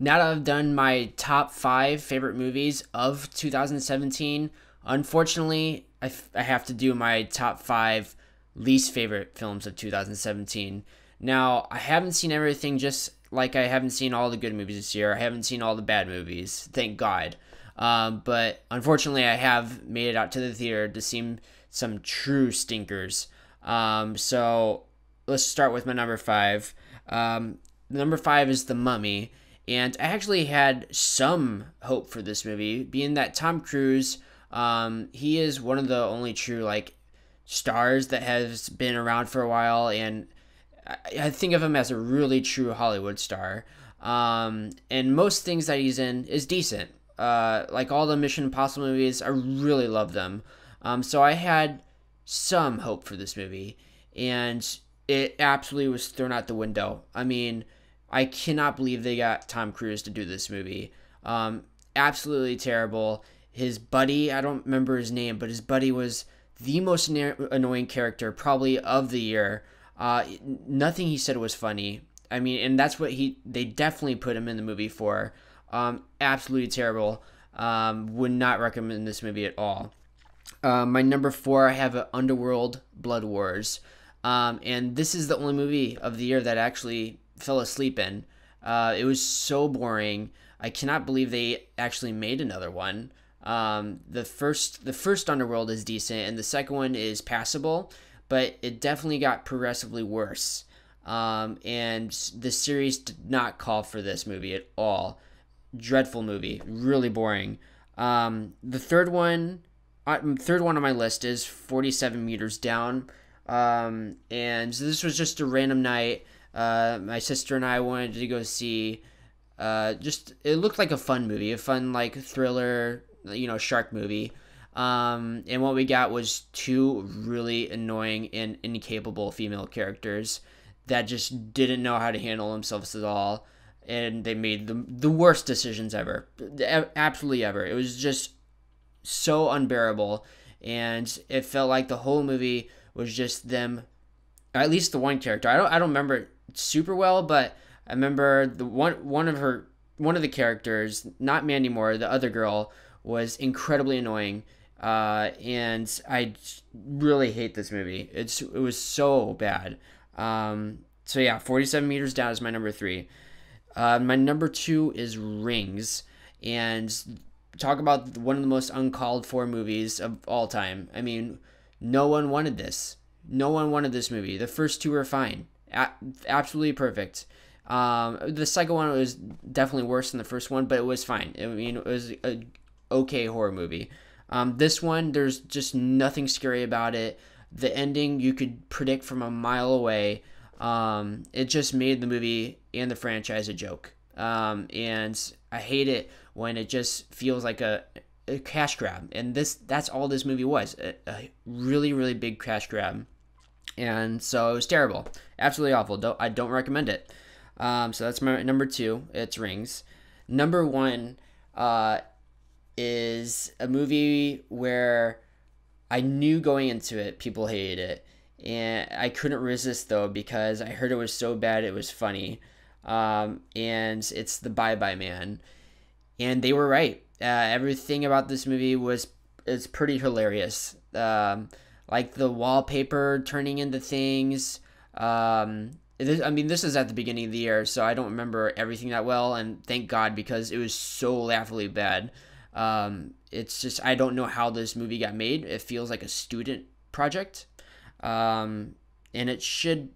Now that I've done my top five favorite movies of 2017, unfortunately, I have to do my top five least favorite films of 2017. Now, I haven't seen everything, just like I haven't seen all the good movies this year. I haven't seen all the bad movies, thank God. But unfortunately, I have made it out to the theater to see some true stinkers. So let's start with my number five. Number five is The Mummy. And I actually had some hope for this movie, being that Tom Cruise, he is one of the only true stars that has been around for a while, and I think of him as a really true Hollywood star. And most things that he's in is decent. Like all the Mission Impossible movies, I really love them. So I had some hope for this movie, and it absolutely was thrown out the window. I mean, I cannot believe they got Tom Cruise to do this movie. Absolutely terrible. His buddy, I don't remember his name, but his buddy was the most annoying character probably of the year. Nothing he said was funny. I mean, and that's what they definitely put him in the movie for. Absolutely terrible. Would not recommend this movie at all. My number four, I have Underworld Blood Wars. And this is the only movie of the year that I actually fell asleep in. It was so boring. I cannot believe they actually made another one. The first Underworld is decent, and the second one is passable, but it definitely got progressively worse. And the series did not call for this movie at all. Dreadful movie, really boring. The third one on my list is 47 Meters Down. And this was just a random night. My sister and I wanted to go see. It looked like a fun movie, a fun thriller, shark movie. And what we got was two really annoying and incapable female characters that just didn't know how to handle themselves at all, and they made the worst decisions ever, absolutely ever. It was just so unbearable, and it felt like the whole movie was just them. At least the one character. I don't remember it super well, but I remember the one of the characters, not Mandy Moore, the other girl, was incredibly annoying. And I really hate this movie. It was so bad. So yeah, 47 Meters Down is my number three. My number two is Rings, and talk about one of the most uncalled for movies of all time. I mean, no one wanted this. No one wanted this movie. The first two were fine, absolutely perfect. The second one was definitely worse than the first one, but it was fine. I mean, it was a okay horror movie. This one, there's just nothing scary about it. The ending you could predict from a mile away. It just made the movie and the franchise a joke. And I hate it when it just feels like a cash grab. And that's all this movie was. A really, really big cash grab. And so it was terrible. Absolutely awful. I don't recommend it. So that's my number two. It's Rings. Number one is a movie where I knew going into it people hated it. And I couldn't resist, though, because I heard it was so bad it was funny. And it's The Bye Bye Man. And they were right. Everything about this movie is pretty hilarious. Like the wallpaper turning into things. This is at the beginning of the year, so I don't remember everything that well, and thank God, because it was so laughably bad. It's just, I don't know how this movie got made. It feels like a student project. And it should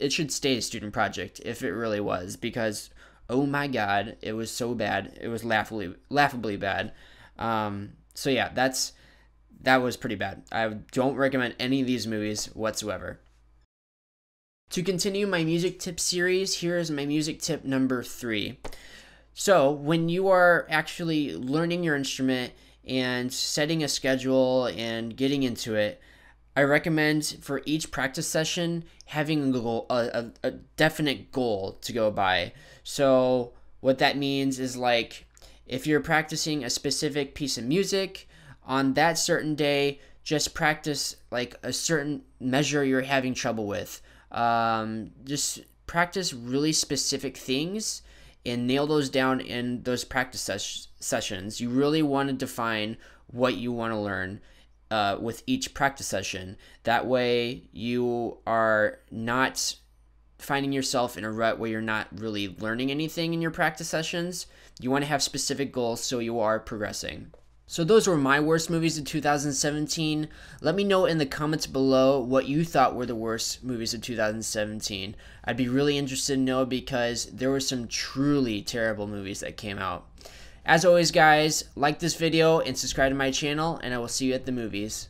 stay a student project if it really was, because oh my God, it was so bad. It was laughably bad. So yeah, that was pretty bad. I don't recommend any of these movies whatsoever. To continue my music tip series, here is my music tip number three. So when you are actually learning your instrument and setting a schedule and getting into it, I recommend for each practice session having a goal, a definite goal to go by. So what that means is, like, if you're practicing a specific piece of music on that certain day, just practice like a certain measure you're having trouble with. Just practice really specific things and nail those down in those practice sessions. You really want to define what you want to learn with each practice session. That way you are not finding yourself in a rut where you're not really learning anything in your practice sessions. You want to have specific goals so you are progressing. So those were my worst movies of 2017. Let me know in the comments below what you thought were the worst movies of 2017. I'd be really interested to know because there were some truly terrible movies that came out. As always, guys, like this video and subscribe to my channel, and I will see you at the movies.